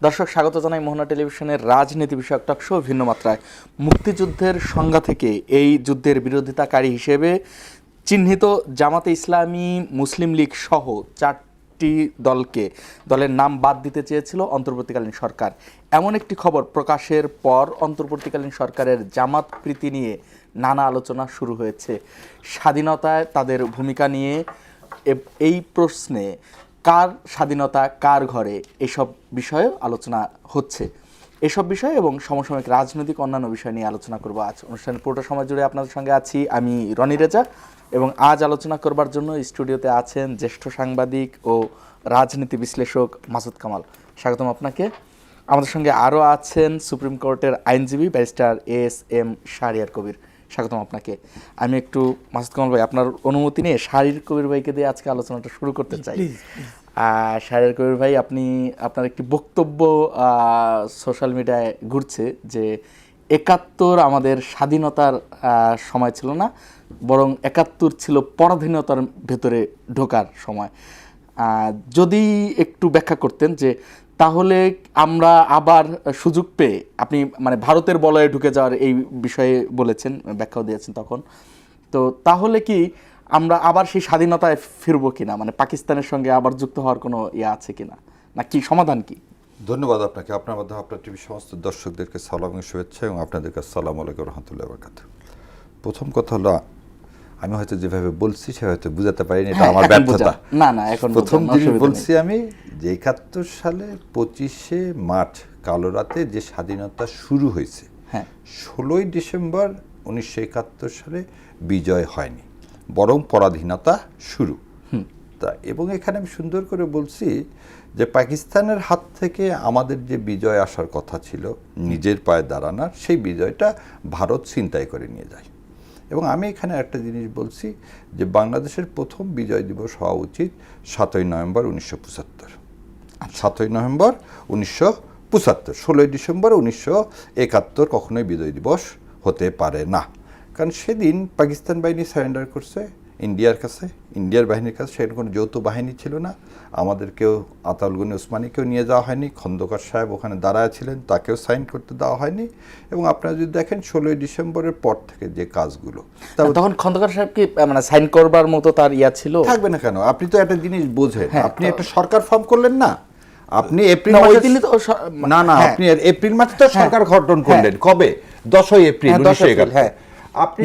দর্শক, স্বাগত জানাই মোহনা টেলিভিশনের রাজনীতি বিষয়ক টক শো ভিন্ন মাত্রায়। মুক্তিযুদ্ধের সংজ্ঞা থেকে এই যুদ্ধের বিরোধিতাকারী হিসেবে চিহ্নিত জামাতে ইসলামী, মুসলিম লীগ সহ চারটি দলের নাম বাদ দিতে চেয়েছিল অন্তর্বর্তীকালীন সরকার। এমন একটি খবর প্রকাশের পর অন্তর্বর্তীকালীন সরকারের জামাত প্রীতি নিয়ে নানা আলোচনা শুরু হয়েছে। স্বাধীনতায় তাদের ভূমিকা নিয়ে এই প্রশ্নে কার স্বাধীনতা কার ঘরে, এসব বিষয়ে আলোচনা হচ্ছে। এসব বিষয় এবং সমসাময়িক রাজনৈতিক অন্যান্য বিষয় নিয়ে আলোচনা করব আজ অনুষ্ঠানের পুরোটা সময় জুড়ে। আপনাদের সঙ্গে আছি আমি রনি রেজা, এবং আজ আলোচনা করবার জন্য স্টুডিওতে আছেন জ্যেষ্ঠ সাংবাদিক ও রাজনীতি বিশ্লেষক মাসুদ কামাল। স্বাগতম আপনাকে। আমাদের সঙ্গে আরও আছেন সুপ্রিম কোর্টের আইনজীবী ব্যারিস্টার এস.এম. শাহরিয়ার কবির। স্বাগতম আপনাকে। আমি একটু মাসুদ কামাল ভাই, আপনার অনুমতি নিয়ে শাহরিয়ার কবির ভাইকে দিয়ে আজকে আলোচনাটা শুরু করতে চাই। শাহরিয়ার কবির ভাই, আপনার একটি বক্তব্য সোশ্যাল মিডিয়ায় ঘুরছে যে ৭১ আমাদের স্বাধীনতার সময় ছিল না, বরং ৭১ ছিল পরাধীনতার ভেতরে ঢোকার সময়। যদি একটু ব্যাখ্যা করতেন যে তাহলে আমরা আবার সুযোগ পেয়ে, আপনি মানে ভারতের বলয়ে ঢুকে যাওয়ার এই বিষয়ে বলেছেন, ব্যাখ্যাও দিয়েছেন তখন, তো তাহলে কি আমরা আবার সেই স্বাধীনতায় ফিরবো কিনা, মানে পাকিস্তানের সঙ্গে আবার যুক্ত হওয়ার কোনো আছে কিনা, না কি সমাধান কি? ধন্যবাদ আপনাকে, আপনার মাধ্যমে আপনার টিভির সমস্ত দর্শকদেরকে সালাম এবং শুভেচ্ছা, এবং আপনাদেরকে আসসালামু আলাইকুম রহমতুল্লাহি ওয়া বারাকাতুহু। প্রথম কথা হলো, আমি হয়তো যেভাবে বলছি সেভাবে হয়তো বুঝাতে পারিনি, এটা আমার ব্যর্থতা। না, এখন প্রথম জিনিস বলছি আমি যে ৭১ সালে ২৫শে মার্চ কালো রাতে যে স্বাধীনতা শুরু হয়েছে, ১৬ই ডিসেম্বর ১৯৭১ সালে বিজয় হয়নি, বরং পরাধীনতা শুরু। এবং এখানে আমি সুন্দর করে বলছি যে পাকিস্তানের হাত থেকে আমাদের যে বিজয় আসার কথা ছিল, নিজের পায়ে দাঁড়ানোর, সেই বিজয়টা ভারত ছিনতাই করে নিয়ে যায়। এবং আমি এখানে একটা জিনিস বলছি যে বাংলাদেশের প্রথম বিজয় দিবস হওয়া উচিত ৭ই নভেম্বর ১৯৭৫। ৭ই নভেম্বর ১৯৭৫, ১৬ই ডিসেম্বর ১৯৭১ কখনোই বিজয় দিবস হতে পারে না। কারণ সেদিন পাকিস্তান বাহিনী সারেন্ডার করছে ইন্ডিয়ার কাছে, ইন্ডিয়ার বাহিনীর কাছে। সেখানে কোনো যৌথ বাহিনী ছিল না, আমাদেরকেও আতাউল গনি ওসমানীকেও নিয়ে যাওয়া হয়নি, খন্দকার সাহেব ওখানে দাঁড়ায় ছিলেন, তাকেও সাইন করতে দেওয়া হয়নি। এবং আপনারা যদি দেখেন ১৬ই ডিসেম্বরের পর থেকে যে কাজগুলো, তখন খন্দকার সাহেব কি মানে সাইন করবার মতো তার ছিল? থাকবে না কেন? আপনি তো একটা জিনিস বোঝেন, আপনি একটা সরকার ফর্ম করলেন না, আপনি এপ্রিল মাসে, আপনি এপ্রিল মাসে তো সরকার গঠন করলেন। কবে? ১০ই এপ্রিল ১৯৭১। আপনি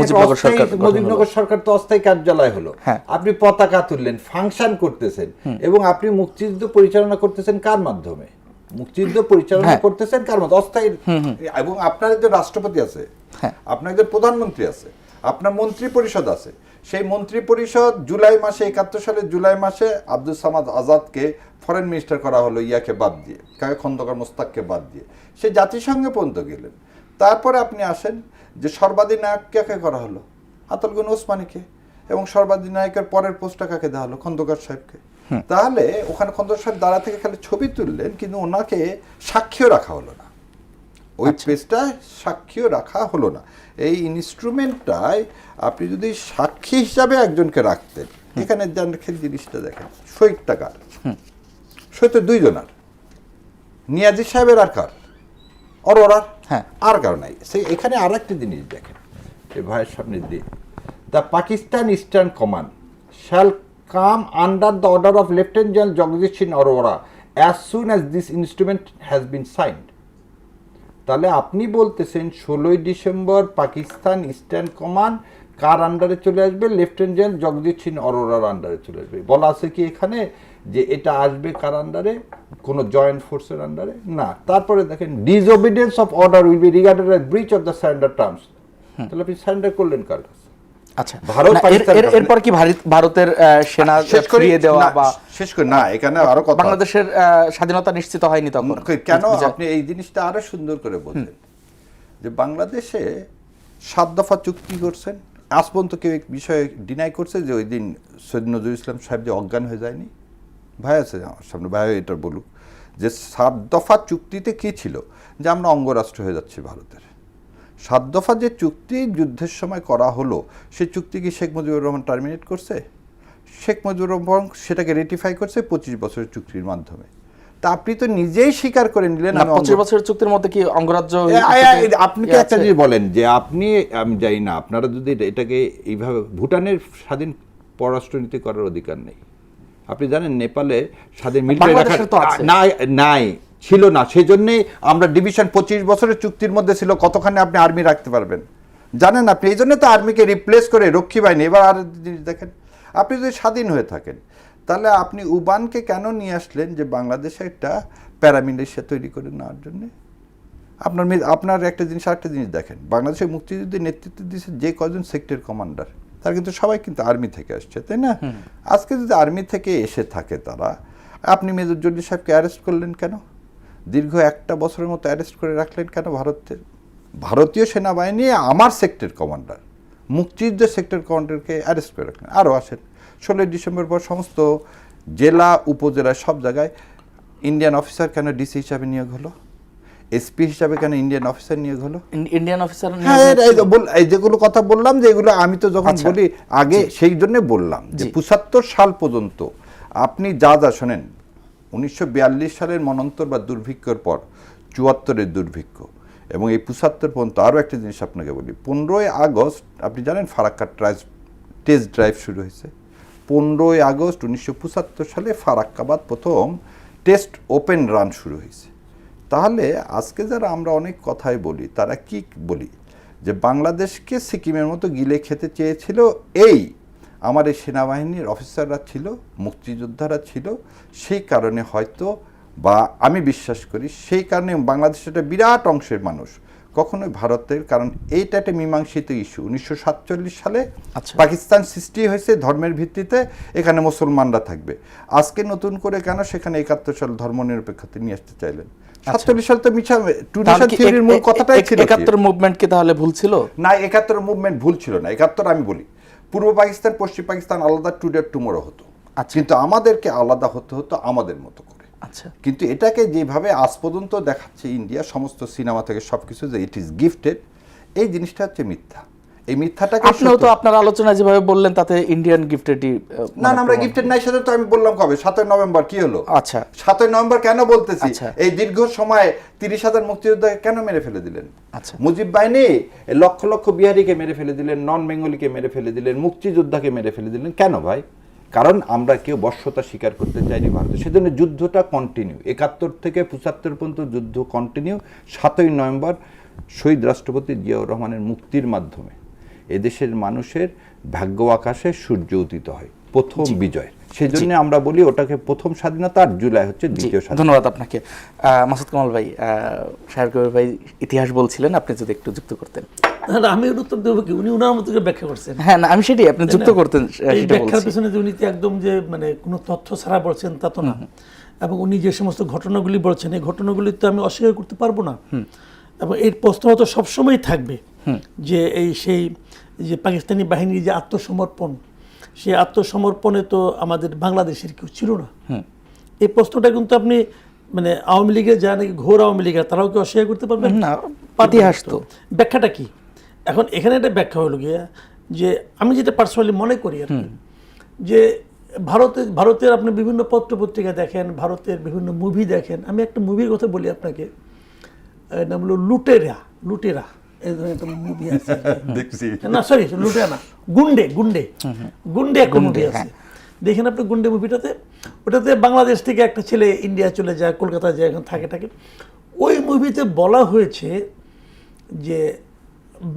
মুজিবনগর সরকার তো অস্থায়ী কার্যালয় হলো, আপনি পতাকা তুললেন, ফাংশন করতেছেন, এবং আপনি মুক্তিযুদ্ধ পরিচালনা করতেছেন কার মাধ্যমে? মুক্তিযুদ্ধ পরিচালনা করতেছেন কার মাধ্যমে? অস্থায়ী। এবং আপনার একজন রাষ্ট্রপতি আছে, আপনার একজন প্রধানমন্ত্রী আছে, আপনার মন্ত্রী পরিষদ আছে। সেই মন্ত্রী পরিষদ জুলাই মাসে, ৭১ সালের জুলাই মাসে আব্দুল সামাদ আজাদকে ফরেন মিনিস্টার করা হলো, ইয়াকে বাদ দিয়ে, কাকে, খন্দকার মোস্তাককে বাদ দিয়ে। সে জাতিসংঘে পর্যন্ত গেলেন। তারপরে আপনি আসেন যে সর্বাধিনায়ক কাকে করা হলো? আতাউল গনি ওসমানীকে। এবং সর্বাধিনায়কের পরের পোস্টটা কাকে দেওয়া হলো? খন্দকার সাহেবকে। তাহলে ওখানে খন্দকার সাহেব দাঁড়া থেকে খালি ছবি তুললেন, কিন্তু ওনাকে সাক্ষীও রাখা হলো না, ওই পেজটায় সাক্ষীও রাখা হলো না। এই ইনস্ট্রুমেন্টটায় আপনি যদি সাক্ষী হিসাবে একজনকে রাখতেন, এখানে দেখেন জিনিসটা, দেখেন শহীদটা কার? শহীদ তো দুইজনার, নিয়াজি সাহেবের আর কার? অরোরার। আর কারণ নাই। সেই এখানে আর একটা জিনিস দেখেন, এই ভাইয়ের সামনে দিয়ে, the Pakistan eastern command shall come under the order of lieutenant general Jagdish Singh Arora as soon as this instrument has been signed. তাহলে আপনি বলতেছেন ১৬ই ডিসেম্বর পাকিস্তান ইস্টার্ন কমান্ড কার আন্ডারে চলে আসবে? লেফটেন্যান্ট জেনারেল জগদীশ সিং অরোরার আন্ডারে চলে আসবে। বলা আছে কি এখানে যে এটা আসবে কার আন্ডারে? কোনো জয়েন্ট ফোর্সের আন্ডারে না। তারপরে দেখেন, disobedience of order will be regarded as breach of the surrender terms. তাহলে আপনি সারেন্ডার করলেন কার কাছে? আচ্ছা, এরপর কি ভারতের সেনা ফিরিয়ে দেওয়া বা শেষ করে না, এখানে আরো কথা, বাংলাদেশের স্বাধীনতা নিশ্চিত হয়নি তখন কেন? আপনি এই জিনিসটা আরো সুন্দর করে বলছেন যে বাংলাদেশে ৭ দফা চুক্তি করছেন। আজ পর্যন্ত কেউ এক বিষয়ে ডিনাই করছে যে ওই দিন সৈয়দ নজরুল ইসলাম সাহেব যে অজ্ঞান হয়ে যায়নি? ভাই আছে আমার সামনে, ভাই এটা বলুক যে ৭ দফা চুক্তিতে কি ছিল? যে আমরা অঙ্গরাষ্ট্র হয়ে যাচ্ছি ভারতের। ৭ দফা যে চুক্তি যুদ্ধের সময় করা হলো, সেই চুক্তি কি শেখ মুজিবুর রহমান টার্মিনেট করছে? শেখ মুজিবুর রহমান সেটাকে রেটিফাই করছে ২৫ বছরের চুক্তির মাধ্যমে। তা আপনি তো নিজেই স্বীকার করে নিলেন। 25 বছরের চুক্তির মধ্যে কি অঙ্গরাজ্য? আপনি কি একটা জিনিস বলেন যে আপনি, আমি জানি না, আপনারা যদি এটাকে এইভাবে, ভুটানের স্বাধীন পররাষ্ট্রনীতি করার অধিকার নেই। আপনি জানেন নেপালে স্বাধীন মিলিটারি নাই, ছিল না, সেই জন্যই আমরা ডিভিশন 25 বছরের চুক্তির মধ্যে ছিল, কতখানি আপনি আর্মি রাখতে পারবেন জানেন আপনি। এই জন্য তো আর্মিকে রিপ্লেস করে রক্ষী বাহিনী। এবার আর জিনিস দেখেন, আপনি যদি স্বাধীন হয়ে থাকেন তাহলে আপনি উবানকে কেন নিয়ে আসলেন যে বাংলাদেশে একটা প্যারামিলিশিয়া তৈরি করে নেওয়ার জন্যে? আপনার একটা জিনিস, আরেকটা জিনিস দেখেন, বাংলাদেশের মুক্তিযুদ্ধের নেতৃত্ব দিয়েছে যে কজন সেক্টর কমান্ডার, তারা কিন্তু সবাই কিন্তু আর্মি থেকে আসছে, তাই না? আজকে যদি আর্মি থেকে এসে থাকে তারা, আপনি মেজর জলি সাহেবকে অ্যারেস্ট করলেন কেন? দীর্ঘ 1 বছরের মতো অ্যারেস্ট করে রাখলেন কেন? ভারতীয় সেনাবাহিনী আমার সেক্টর কমান্ডার, মুক্তিযুদ্ধের সেক্টর কমান্ডারকে অ্যারেস্ট করে রাখলেন। আরও আসেন, 16 ডিসেম্বর পর সমস্ত জেলা উপজেলা সব জায়গায় ইন্ডিয়ান অফিসার কেন ডিসি হিসাবে নিয়োগ হলো? এসপি হিসাবে কেন ইন্ডিয়ান অফিসার নিয়োগ হলো? ইন্ডিয়ান অফিসার, এই যেগুলো কথা বললাম, যে এগুলো আমি তো যখন বলি আগে, সেই জন্য বললাম যে 75 সাল পর্যন্ত আপনি যা শোনেন, 1942 সালের মনন্তর বা দুর্ভিক্ষর পর 74-এর দুর্ভিক্ষ, এবং এই 75 পর্যন্ত আরও একটা জিনিস আপনাকে বলি, 15ই আগস্ট আপনি জানেন ফারাক্কা টেস্ট ড্রাইভ শুরু হয়েছে। 15ই আগস্ট 1975 সালে ফারাক্কাবাদ প্রথম টেস্ট ওপেন রান শুরু হয়েছে। তাহলে আজকে যারা আমরা অনেক কথাই বলি, তারা কি বলি যে বাংলাদেশকে সিকিমের মতো গিলে খেতে চেয়েছিল, এই আমার এই সেনাবাহিনীর অফিসাররা ছিল, মুক্তিযোদ্ধারা ছিল, সেই কারণে হয়তো, বা আমি বিশ্বাস করি সেই কারণে বাংলাদেশের একটা বিরাট অংশের মানুষ কখনোই ভারতের, কারণ এইটা একটা মীমাংসিত ইস্যু। 1947 সালে পাকিস্তান সৃষ্টি হয়েছে ধর্মের ভিত্তিতে, এখানে মুসলমানরা থাকবে। আজকে নতুন করে কেন সেখানে 71 সাল ধর্মনিরপেক্ষতা নিয়ে আসতে চাইলেন? 47 সাল তো মিছা, টু নেশন থিওরির মূল কথাটাই ছিল। 71 মুভমেন্ট কি তাহলে ভুল ছিল? না, 71 মুভমেন্ট ভুল ছিল না। 71 আমি বলি, পূর্ব পাকিস্তান পশ্চিম পাকিস্তান আলাদা, টুডে টুমোরো হতো, কিন্তু আমাদেরকে আলাদা হতে হতো আমাদের মতো করে। আচ্ছা, কিন্তু এটাকে যেভাবে আজ পর্যন্ত দেখাচ্ছে ইন্ডিয়া সমস্ত সিনেমা থেকে সবকিছু, যে ইট ইজ গিফটেড, এই জিনিসটা হচ্ছে মিথ্যা। এই মিথ্যাটাকে আপনিও তো আপনার আলোচনায় যেভাবে বললেন তাতে ইন্ডিয়ান গিফটেডই, না আমরা গিফটেড নাই, সেটা তো আমি বললাম কবে, 7ই নভেম্বর কি হলো? আচ্ছা, 7ই নভেম্বর কেন বলতেছি, এই দীর্ঘ সময় 30,000 মুক্তিযোদ্ধাকে কেন মেরে ফেলে দিলেন? আচ্ছা, মুজিব বাহিনী লক্ষ লক্ষ বিহারিকে মেরে ফেলে দিলেন, নন বেঙ্গলিকে মেরে ফেলে দিলেন, মুক্তিযোদ্ধাকে মেরে ফেলে দিলেন কেন ভাই? কারণ আমরা কেউ বর্ষতা স্বীকার করতে চাইনি ভারতে। সেজন্য যুদ্ধটা কন্টিনিউ, 71 থেকে 75 পর্যন্ত যুদ্ধ কন্টিনিউ। 7ই নভেম্বর শহীদ রাষ্ট্রপতি জিয়াউর রহমানের মুক্তির মাধ্যমে এদেশের মানুষের ভাগ্য আকাশে সূর্য উদিত হয়, প্রথম বিজয়। সেই জন্য আমরা বলি ওটাকে প্রথম স্বাধীনতা, আর জুলাই হচ্ছে দ্বিতীয় স্বাধীনতা। ধন্যবাদ আপনাকে। মাসুদ কামাল ভাই, শাহের কবির ভাই ইতিহাস বলছিলেন, আপনি যদি একটু যুক্ত করতেন। আমি উত্তর দেবো কি, উনি ওনার মতো করে ব্যাখ্যা করছেন। হ্যাঁ, না আমি সেটাই, আপনি যুক্ত করতেন। এই ব্যাখ্যার পেছনে যে উনি একদম যে মানে কোনো তথ্য ছাড়া বলছেন তা তো না, এবং উনি যে সমস্ত ঘটনাগুলি বলছেন, এই ঘটনাগুলি তো আমি অস্বীকার করতে পারবো না, এবং এই প্রশ্ন তো সবসময় থাকবে যে সেই যে পাকিস্তানি বাহিনীর যে আত্মসমর্পণ, সেই আত্মসমর্পণে তো আমাদের বাংলাদেশের কেউ ছিল না। এই প্রশ্নটা কিন্তু আপনি মানে আওয়ামী লীগের যারা নাকি ঘোর আওয়ামী লীগের, তারাও কি অস্বীকার করতে পারবেন না? ইতিহাস তো ব্যাখ্যাটা কি? এখন এখানে একটা ব্যাখ্যা হলো গিয়া যে আমি যেটা পার্সোনালি মনে করি আর কি, যে ভারতের আপনি বিভিন্ন পত্র পত্রিকা দেখেন, ভারতের বিভিন্ন মুভি দেখেন। আমি একটা মুভির কথা বলি আপনাকে, নাম হলো লুটেরা, এই ধরনের একটা মুভি আছে। না সরি, লুটেরা না, গুন্ডে একটা মুভি আছে, দেখেন আপনি গুন্ডে মুভিটাতে। ওটাতে বাংলাদেশ থেকে একটা ছেলে ইন্ডিয়া চলে যায়, কলকাতা যায়, এখন থাকে। ওই মুভিতে বলা হয়েছে যে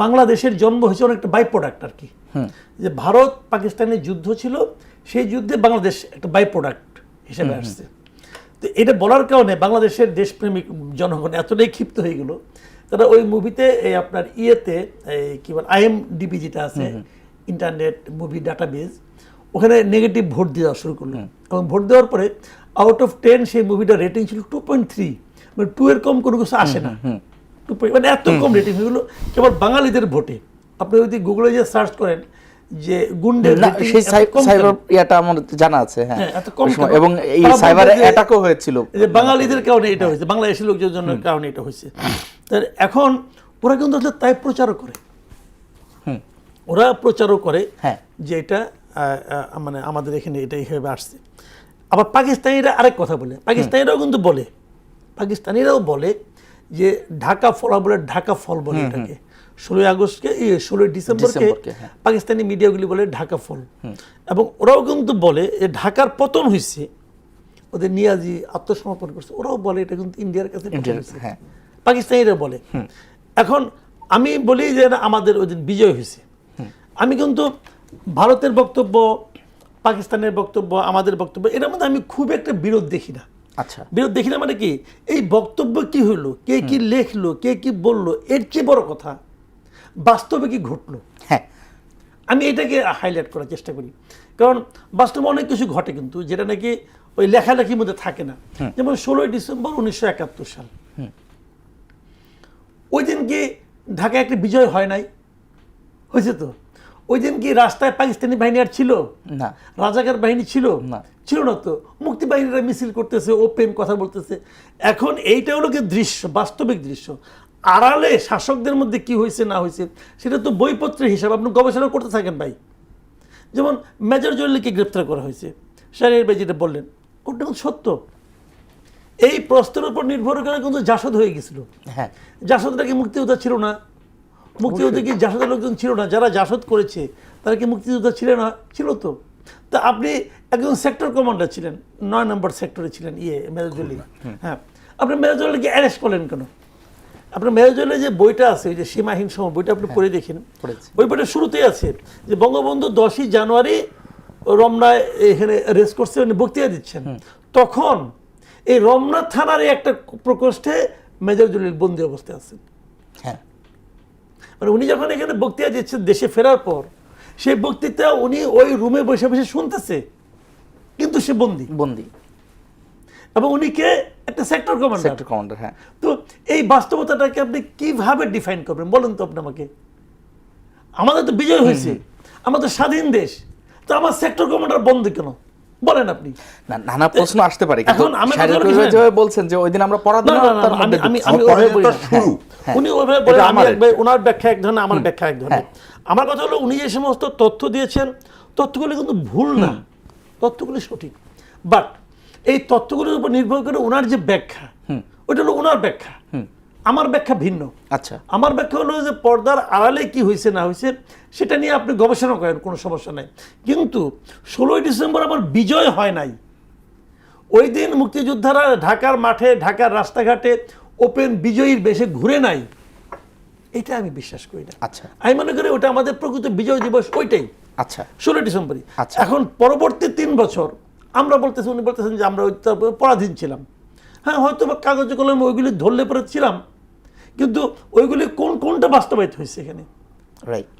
বাংলাদেশের জন্ম হয়েছে অনেকটা বাই প্রোডাক্ট আর কি, যে ভারত পাকিস্তানের যুদ্ধ ছিল, সেই যুদ্ধে বাংলাদেশ একটা বাই প্রোডাক্ট হিসেবে আসছে। তো এটা বলার কারণে বাংলাদেশের দেশপ্রেমিক জনগণ এতটাই ক্ষিপ্ত হয়ে গেল, তারা ওই মুভিতে এই আপনার ইয়েতে কি বল IMDb যেটা আছে, ইন্টারনেট মুভি ডাটাবেজ, ওখানে নেগেটিভ ভোট দেওয়া শুরু করলো, এবং ভোট দেওয়ার পরে আউট অফ 10 সেই মুভিটার রেটিং ছিল 2.3, মানে 2 এর কম কোনো কিছু আসে না, মানে এত কম রেটিং হয়ে গেলো কেবল বাঙালিদের ভোটে। আপনি যদি গুগলে যে সার্চ করেন যে গুন্ডে, সেই সাইবার ইয়াটা আমার জানা আছে, হ্যাঁ, এত কম, এবং এই সাইবার অ্যাটাকও হয়েছিল যে বাঙালিদের কারণে এটা হয়েছে, বাংলাদেশের লোকজনের জন্য কারণে এটা হয়েছে। তার এখন ওরা কিন্তু আসলে তাই প্রচারও করে, যে এটা মানে আমাদের এখানে এটাই হিসেবে আসছে। আবার পাকিস্তানিরা আরেক কথা বলে, পাকিস্তানিরাও বলে যে ঢাকা ফল বলে, ঢাকা ফল বলে এটাকে। 16 আগস্টকে 16 ডিসেম্বরকে পাকিস্তানি মিডিয়াগুলি বলে ঢাকা ফল। এবং ওরাও কিন্তু বলে ঢাকার পতন হয়েছে, ওদের নিয়াজি আত্মসমর্পণ করছে, ওরাও বলে এটা কিন্তু ইন্ডিয়ার কাছে পাকিস্তানিরা বলে। এখন আমি বলি যে আমাদের ওই দিন বিজয় হয়েছে। আমি কিন্তু ভারতের বক্তব্য, পাকিস্তানের বক্তব্য, আমাদের বক্তব্য, এটার মধ্যে আমি খুব একটা বিরোধ দেখি না। আচ্ছা, বিরোধ দেখি না মানে কি, এই বক্তব্য কি হইলো, কে কি লেখলো, কে কি বললো, এর চেয়ে বড় কথা বাস্তবে কি ঘটলো। হ্যাঁ, আমি এটাকে হাইলাইট করার চেষ্টা করি, কারণ বাস্তবে অনেক কিছু ঘটে কিন্তু যেটা নাকি ওই লেখালেখির মধ্যে থাকে না। যেমন 16 ডিসেম্বর 1971 সাল, ওই দিন কি ঢাকায় একটা বিজয় হয় নাই? হয়েছে তো। ওই দিন কি রাস্তায় পাকিস্তানি বাহিনী আর ছিল না? রাজাকার বাহিনী ছিল না, ছিল না তো। মুক্তি বাহিনীরা মিছিল করতেছে, ওপেন কথা বলতেছে। এখন এইটা হলো কি দৃশ্য, বাস্তবিক দৃশ্য। আড়ালে শাসকদের মধ্যে কি হয়েছে না হয়েছে সেটা তো বইপত্রের হিসাব, আপনি গবেষণা করতে থাকেন ভাই। যেমন মেজর জলিলকে গ্রেপ্তার করা হয়েছে, শাহরিয়ার ভাই যেটা বললেন ওটা সত্য। এই প্রশ্নের উপর নির্ভর করে কিন্তু জাসদ হয়ে গেছিল। হ্যাঁ, জাসদটা কি মুক্তিযোদ্ধা ছিল না? মুক্তিযোদ্ধা কি জাসদের লোকজন ছিল না? যারা জাসদ করেছে তারা কি মুক্তিযোদ্ধা ছিল না? ছিল তো। তা আপনি একজন সেক্টর কমান্ডার ছিলেন, 9 নম্বর সেক্টরে ছিলেন মেজর জলিল। হ্যাঁ, আপনি মেজর জলিলকে অ্যারেস্ট করলেন কেন? আপনার মেজর জলিলের যে বইটা আছে, ওই যে সীমাহীন সময় বইটা আপনি পড়ে দেখেন, ওই বইটা শুরুতেই আছে যে বঙ্গবন্ধু 10ই জানুয়ারি রমনায় এখানে রেস্ট করছে, উনি বক্তৃতা দিচ্ছেন। তখন এই রমনা থানার একটা প্রকোষ্ঠে মেজর জলিল বন্দী অবস্থায় আছেন। হ্যাঁ, মানে উনি যখন এখানে বক্তৃতা দিচ্ছেন দেশে ফেরার পর, সেই বক্তৃতা উনি ওই রুমে বসে বসে শুনতেছে, কিন্তু সে বন্দী। এবং উনি কে? একটা সেক্টর কমান্ডার। হ্যাঁ। তো এই বাস্তবতাটাকে আপনি কিভাবে ডিফাইন করবেন বলেন তো আপনি আমাকে? আমাদের তো বিজয় হয়েছে, আমাদের স্বাধীন দেশ, তো আমার সেক্টর কমান্ডার বন্দী কেন বলেন আপনি? নানা প্রশ্ন আসতে পারে। এখন আমি বলছেন যে ওই দিন আমরা উনি ওইভাবে বলে, আমি ওনার ব্যাখ্যা এক ধরনের, আমার ব্যাখ্যা এক ধরনের। আমার কথা হলো উনি যে সমস্ত তথ্য দিয়েছেন তথ্যগুলি কিন্তু ভুল না, তথ্যগুলি সঠিক। বাট এই তথ্যগুলির উপর নির্ভর করে ওনার যে ব্যাখ্যা, ওইটা হলো ওনার ব্যাখ্যা, আমার ব্যাখ্যা ভিন্ন। আচ্ছা, আমার ব্যাখ্যা হলো যে পর্দার আড়ালে কি হয়েছে না হয়েছে সেটা নিয়ে আপনি গবেষণা করেন, কোনো সমস্যা নাই। কিন্তু 16 ডিসেম্বর আমার বিজয় হয় নাই। ওই দিন মুক্তিযোদ্ধারা ঢাকার মাঠে, ঢাকার রাস্তাঘাটে ওপেন বিজয়ীর বেশে ঘুরে নাই, এটা আমি বিশ্বাস করি না। আচ্ছা, আমি মনে করি ওটা আমাদের প্রকৃত বিজয় দিবস ওইটাই। আচ্ছা, 16 ডিসেম্বরই। আচ্ছা, এখন পরবর্তী 3 বছর আমরা বলতেছি, উনি বলতেছেন যে আমরা পরাধীন ছিলাম। হ্যাঁ, হয়তো বা কাগজে কলমে ওইগুলি ধরলে পরে ছিলাম, কিন্তু ওইগুলি কোনটা বাস্তবায়িত হয়েছে এখানে?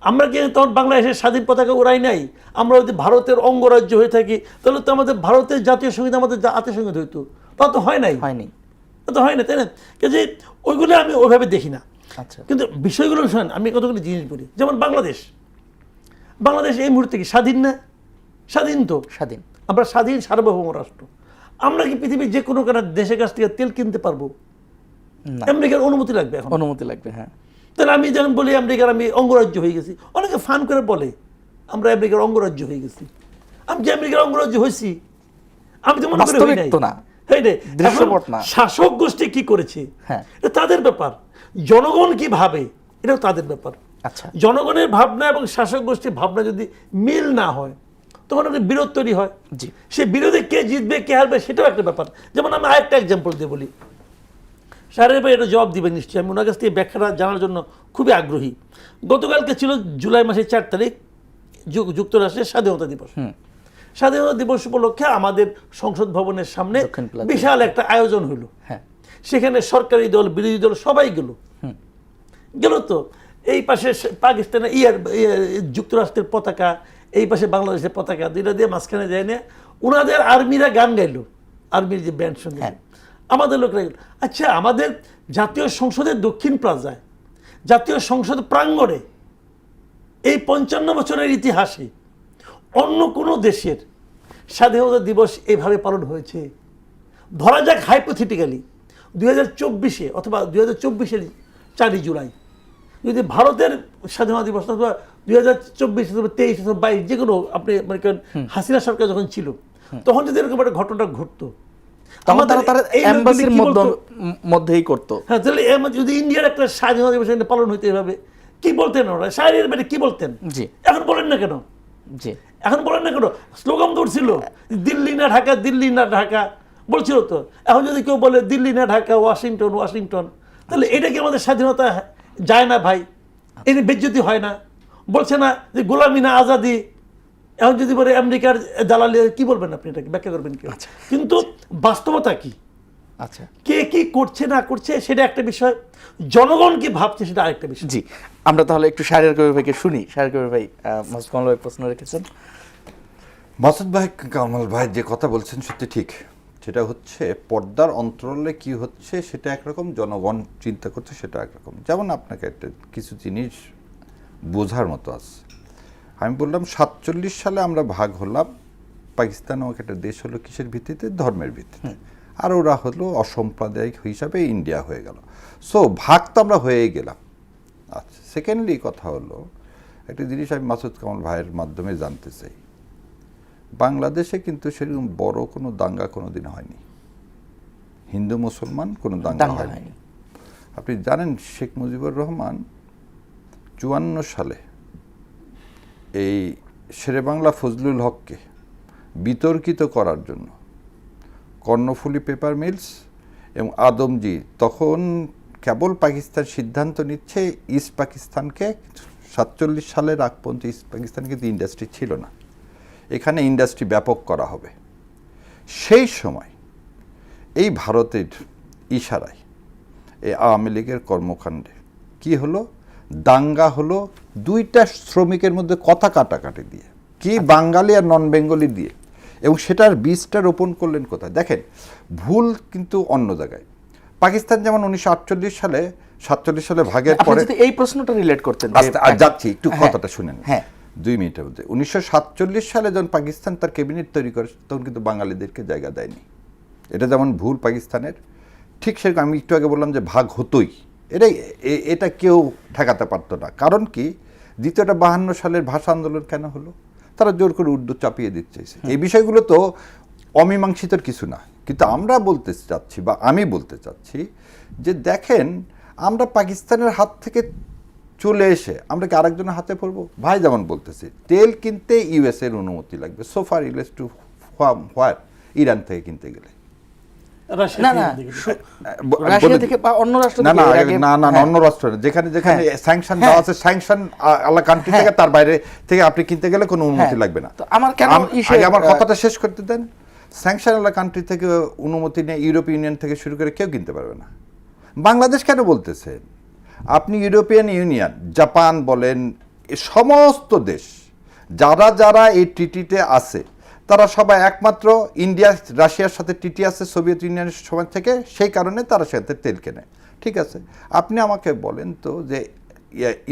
আমরা কি তখন বাংলাদেশের স্বাধীন পতাকা উড়াই নাই? আমরা যদি ভারতের অঙ্গরাজ্য হয়ে থাকি তাহলে তো আমাদের ভারতের জাতীয় সঙ্গীত আমাদের জাতীয় সঙ্গীত হইতো, তা তো হয় নাই, তো হয় না, তাই না? কাজে ওইগুলো আমি ওইভাবে দেখি না। কিন্তু বিষয়গুলো শোনেন, আমি কতগুলো জিনিস বলি। যেমন বাংলাদেশ এই মুহূর্তে কি স্বাধীন না? স্বাধীন তো, স্বাধীন। আমরা স্বাধীন সার্বভৌম রাষ্ট্র। আমরা কি পৃথিবীর যে কোনো দেশের কাছ থেকে তেল কিনতে পারবো? আমেরিকার অনুমতি লাগবে, এখন অনুমতি লাগবে। হ্যাঁ, তাহলে আমি যখন বলি আমেরিকার আমি অঙ্গরাজ্য হয়ে গেছি, অনেকে ফান করে বলে আমরা আমেরিকার অঙ্গরাজ্য হয়ে গেছি। আমি কি আমেরিকার অঙ্গরাজ্য হয়েছি? আমি তো মনে করি না। শাসক গোষ্ঠী কি করেছে এটা তাদের ব্যাপার, জনগণ কি ভাবে এটাও তাদের ব্যাপার। আচ্ছা, জনগণের ভাবনা এবং শাসক গোষ্ঠীর ভাবনা যদি মিল না হয় তখন একটা বিরোধ তৈরি হয়। সে বিরোধে কে জিতবে কে হারবে সেটাও একটা ব্যাপার। যেমন আমি আরেকটা এক্সাম্পল দিয়ে বলি, শাহরিয়ার ভাই এটা জবাব দিবেন নিশ্চয়ই, আমি ওনার কাছ থেকে ব্যাখ্যাটা জানার জন্য খুবই আগ্রহী। গতকালকে ছিল জুলাই মাসের 4 তারিখ যুক্তরাষ্ট্রের স্বাধীনতা দিবস। স্বাধীনতা দিবস উপলক্ষে আমাদের সংসদ ভবনের সামনে বিশাল একটা আয়োজন হলো। সেখানে সরকারি দল, বিরোধী দল সবাই গেল। তো এই পাশে পাকিস্তানের যুক্তরাষ্ট্রের পতাকা, এই পাশে বাংলাদেশের পতাকা, দুইটা দিয়ে মাঝখানে যায় না, ওনাদের আর্মিরা গান গাইলো, আর্মির যে ব্যান্ড সঙ্গে আমাদের লোকরা। আচ্ছা, আমাদের জাতীয় সংসদের দক্ষিণ প্লাজায়, জাতীয় সংসদ প্রাঙ্গণে এই 55 বছরের ইতিহাসে অন্য কোনো দেশের স্বাধীনতা দিবস এইভাবে পালন হয়েছে? ধরা যাক হাইপোথেটিক্যালি 2024-এ অথবা 2024-এর 4 জুলাই যদি ভারতের স্বাধীনতা দিবস অথবা 2024 অথবা 23 অথবা 22 যে কোনো আপনি মনে করেন হাসিনা সরকার যখন ছিল তখন যদি এরকম একটা ঘটনা ঘটতো, তখন তারা এমবাসির মধ্যেই করতো। হ্যাঁ, তাহলে যদি ইন্ডিয়ার একটা স্বাধীনতা দিবস পালন হইতে এভাবে কি বলতেন ওরা, শায়ের বাইরে কি বলতেন? জি, এখন বলেন না কেন? জি, এখন বলেন না কেন? স্লোগান দৌড়ছিল, দিল্লি না ঢাকা, দিল্লি না ঢাকা বলছিল তো। এখন যদি কেউ বলে দিল্লি না ঢাকা, ওয়াশিংটন ওয়াশিংটন, তাহলে এটা কি আমাদের স্বাধীনতা যায় না ভাই? এই বেজ্জতি হয় না? বলছে না যে গোলামি না আজাদি। এখন যদি বলে আমেরিকার দালালি, কি বলবেন আপনি? এটাকে ব্যাখ্যা করবেন কি? কিন্তু বাস্তবতা কি? আচ্ছা, কে কি করছে না করছে সেটা একটা বিষয়, জনগণ কি ভাবছে সেটা আরেকটা বিষয়। জি, আমরা তাহলে একটু শাহরিয়ার কবির ভাইকে শুনি। শাহরিয়ার কবির ভাই, মাসুদ কামাল ভাই প্রশ্ন রেখেছেন। মাসুদ ভাই, কামাল ভাই যে কথা বলছেন সত্যি ঠিক। সেটা হচ্ছে পর্দার অন্তরালে কি হচ্ছে সেটা একরকম, জনগণ চিন্তা করছে সেটা একরকম। যেমন আপনাকে একটা কিছু জিনিস বোঝার মতো আছে। আমি বললাম 47 সালে আমরা ভাগ হলাম, পাকিস্তান আমাকে একটা দেশ হলো কিসের ভিত্তিতে? ধর্মের ভিত্তিতে। আর ওরা হলো অসাম্প্রদায়িক হিসাবে ইন্ডিয়া হয়ে গেল। সো ভাগ তো আমরা হয়েই গেলাম। আচ্ছা, সেকেন্ডলি কথা হলো একটা জিনিস আমি মাসুদ কামাল ভাইয়ের মাধ্যমে জানতে চাই। বাংলাদেশে কিন্তু সেরকম বড় কোনো দাঙ্গা কোনো দিন হয়নি, হিন্দু মুসলমান কোনো দাঙ্গা হয়নি। আপনি জানেন শেখ মুজিবুর রহমান 54 সালে এই শেরেবাংলা ফজলুল হককে বিতর্কিত করার জন্য কর্ণফুলী পেপার মিলস এবং আদমজি, তখন কেবল পাকিস্তান সিদ্ধান্ত নিচ্ছে ইস্ট পাকিস্তানকে, 47 সালের আগ পর্যন্ত ইস্ট পাকিস্তানে কিন্তু ইন্ডাস্ট্রি ছিল না, এখানে ইন্ডাস্ট্রি ব্যাপক করা হবে। সেই সময় এই ভারতের ইশারায় এই আওয়ামী লীগের কর্মকাণ্ডে কি হলো? দাঙ্গা হলো দুইটা শ্রমিকের মধ্যে কথা কাটাকাটি দিয়ে, কি বাঙালি আর নন বেঙ্গলি দিয়ে, এবং সেটার বীজটা রোপণ করলেন কোথায়? দেখেন, ভুল কিন্তু অন্য জায়গায়। পাকিস্তান যেমন 1948 সালে 47 সালে ভাগের পরে, এই প্রশ্নটা রিলেট করতেন, যাচ্ছি একটু কথাটা শুনেন। হ্যাঁ, 2 মিনিটের মধ্যে। 1947 সালে যখন পাকিস্তান তার ক্যাবিনেট তৈরি করে, তখন কিন্তু বাঙালিদেরকে জায়গা দেয়নি। এটা যেমন ভুল পাকিস্তানের, ঠিক সেরকম আমি একটু আগে বললাম যে ভাগ হতোই, এটা কেউ ঠেকাতে পারতো না। কারণ কি? দ্বিতীয়টা 52 সালের ভাষা আন্দোলন কেন হলো? তারা জোর করে উর্দু চাপিয়ে দিচ্ছে। এই বিষয়গুলো তো অমীমাংসিত কিছু না, কিন্তু আমরা বলতে চাচ্ছি বা আমি বলতে চাচ্ছি যে দেখেন, আমরা পাকিস্তানের হাত থেকে চলে এসে আমরা কি আরেকজনের হাতে পড়বো? ভাই যেমন বলতেছি, তেল কিনতে ইউএস এর অনুমতি লাগবে, সোফার ইউএস টু হোয়ার, ইরান থেকে কিনতে গেলে অন্য রাষ্ট্র, যেখানে যেখানে স্যাংশন দেওয়া আছে, স্যাংশন আলা কান্ট্রি থেকে, তার বাইরে থেকে আপনি কিনতে গেলে কোনো অনুমতি লাগবে না। আমার কথাটা শেষ করতে দেন। স্যাংশন আলা কান্ট্রি থেকে অনুমতি নিয়ে ইউরোপীয় ইউনিয়ন থেকে শুরু করে কেউ কিনতে পারবে না। বাংলাদেশ কেন বলতেছেন? আপনি ইউরোপিয়ান ইউনিয়ন, জাপান বলেন, সমস্ত দেশ যারা যারা এই ট্রিটিতে আছে, তারা সবাই একমাত্র ইন্ডিয়া রাশিয়ার সাথে ট্রিটি আছে সোভিয়েত ইউনিয়নের সময় থেকে, সেই কারণে তারা সাথে তেল কেনে। ঠিক আছে, আপনি আমাকে বলেন তো যে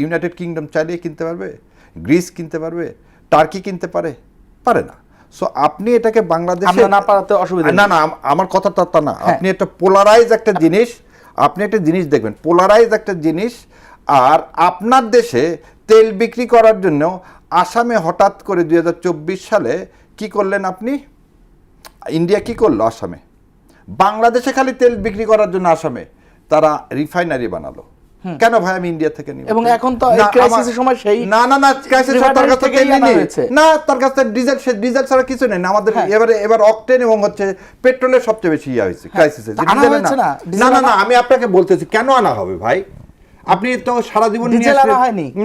ইউনাইটেড কিংডম চাইলে কিনতে পারবে? গ্রিস কিনতে পারবে? টার্কি কিনতে পারে না। সো আপনি এটাকে বাংলাদেশে না পারাতে অসুবিধা না, আমার কথাটা তা না। আপনি একটা পোলারাইজ একটা জিনিস, আপনি একটা জিনিস দেখবেন, পোলারাইজ একটা জিনিস। আর আপনার দেশে তেল বিক্রি করার জন্য আসামে হঠাৎ করে 2024 সালে কি করলেন আপনি? ইন্ডিয়া কি করলো আসামে? বাংলাদেশে খালি তেল বিক্রি করার জন্য আসামে তারা রিফাইনারি বানালো। কেন ভাই? আমি ইন্ডিয়া থেকে নিব। এবং এখন তো এই ক্রাইসিসের সময় সেই না ক্রাইসিস তার কাছে তেল নেই না, তার কাছে ডিজেল ছাড়া কিছু নেই। আমাদের এবার অকটেন এবং হচ্ছে পেট্রোলের সবচেয়ে বেশি হয়েছে ক্রাইসিসে। না, আমি আপনাকে বলতেছি কেন আনা হবে ভাই? আপনি তো সারা জীবন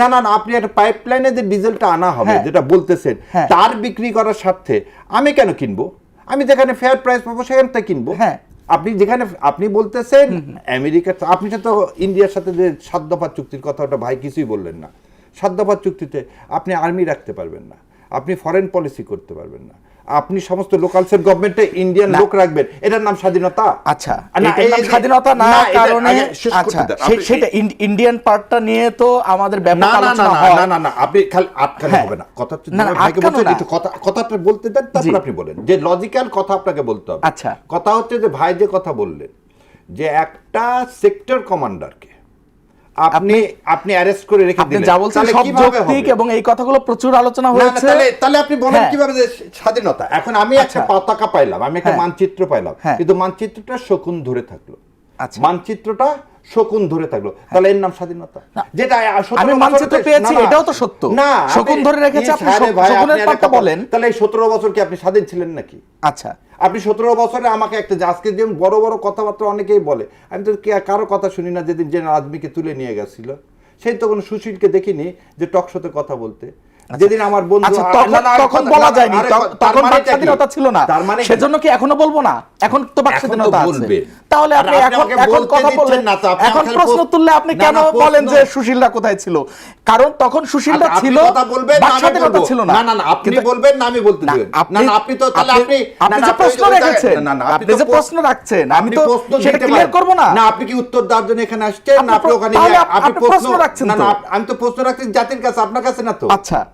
না, আপনি একটা পাইপলাইনে যে ডিজেলটা আনা হবে যেটা বলতেছেন, তার বিক্রি করার স্বার্থে আমি কেন কিনবো? আমি যেখানে ফেয়ার প্রাইস পাবো সেখান থেকে কিনবো। আপনি যেখানে আপনি বলতেছেন আমেরিকা, আপনি তো ইন্ডিয়ার সাথে যে 7 দফা চুক্তির কথা, ওটা ভাই কিছুই বললেন না। 7 দফা চুক্তিতে আপনি আর্মি রাখতে পারবেন না, আপনি ফরেন পলিসি করতে পারবেন না, আপনি সমস্ত লোকাল সেট গভর্নমেন্টে ইন্ডিয়ান লোক রাখবেন, এটার নাম স্বাধীনতা? আচ্ছা, স্বাধীনতা না, কারণে সেটা ইন্ডিয়ান পার্টটা নিয়ে তো আমাদের ব্যাপক আলোচনা হয়। না, আপনি খালি আটকানো হবে না। কথা হচ্ছে ভাইকে বলছেন একটু কথাটা বলতে দেন, তারপর আপনি বলেন যে লজিক্যাল কথা আপনাকে বলতে হবে। আচ্ছা, কথা হচ্ছে যে ভাই যে কথা বললেন যে একটা সেক্টর কমান্ডারকে আপনি অ্যারেস্ট করে রেখে আপনি দিলেন, যা বলছেন তাহলে সব কিভাবে যৌক্তিক হবে? এবং এই কথাগুলো প্রচুর আলোচনা না, না, হয়েছে। তাহলে আপনি বলেন হ্যাঁ। কিভাবে যে স্বাধীনতা? এখন আমি একটা আচ্ছা। পতাকা পাইলাম, আমি একটা হ্যাঁ। মানচিত্র পাইলাম, হ্যাঁ। কিন্তু মানচিত্রটা শকুন ধরে থাকলো, আচ্ছা। মানচিত্রটা শকুন ধরে থাকলো, তাহলে এর নাম স্বাধীনতা? যেটা 17 আমি মানচিত্র বছরে- পেয়েছি, না, না, এটাও তো সত্য। না, শকুন ধরে রেখেছে, আপনি আরে ভাই, শকুনের আপনি পাটটা একটা বলেন। তাহলে এই 17 বছর কি আপনি স্বাধীন ছিলেন নাকি? আচ্ছা, আপনি 17 বছরে আমাকে একটা আজকে যেমন বড় বড় কথাবার্তা অনেকেই বলে, আমি তো কারো কথা শুনি না। যেদিন জেনারেল আজমিকে তুলে নিয়ে গেছিল, সেই তো কোনো সুশীলকে দেখিনি যে টকশোতে কথা বলতে। যেদিন আমার বন্ধু, আচ্ছা, না, না, তখন না, বলা না, যায়নি, আরে, তখন তার বাক মানেটা কি? স্বাধীনতা ছিল না, তার মানে কি? সেজন্য কি এখনো বলবো না? এখন তো বাক এখন তো স্বাধীনতা আছে। বলবেন। তাহলে আপনি আর আপনি এখন আমাকে এখন বলতে কথা দিচ্ছেন বললেন না তো, আপনি এখন আমাকে প্রশ্ন তুললে আপনি না, কেন না, বলেন প্রশ্ন- যে সুশীলরা কোথায় ছিল? কারণ তখন সুশীলরা আচ্ছা, আপনি ছিল, কথা বলবেন, বাক না আমি স্বাধীনতা বলবো। ছিল না। না, না, না, আপনি কিন্তু- বলবেন না আমি বলতে না, দিবেন। না, না, আপনি তো তাহলে আপনি আপনি না, যে আপনি প্রশ্ন ওই জায়গায়- রেখেছেন, না, না, আপনি যে প্রশ্ন রাখছেন, আমি আপনি তো প্রশ্ন সেটা দিতে ক্লিয়ার পারেন। করব না। না, আপনি কি উত্তর দেওয়ার জন্য এখানে আসছেন, না আপনি ওখানে তাহলে গিয়ে- আপনি প্রশ্ন রাখছেন না, তো। না, আমি তো প্রশ্ন রাখছি জাতির কাছে, আপনার কাছে না তো। আচ্ছা,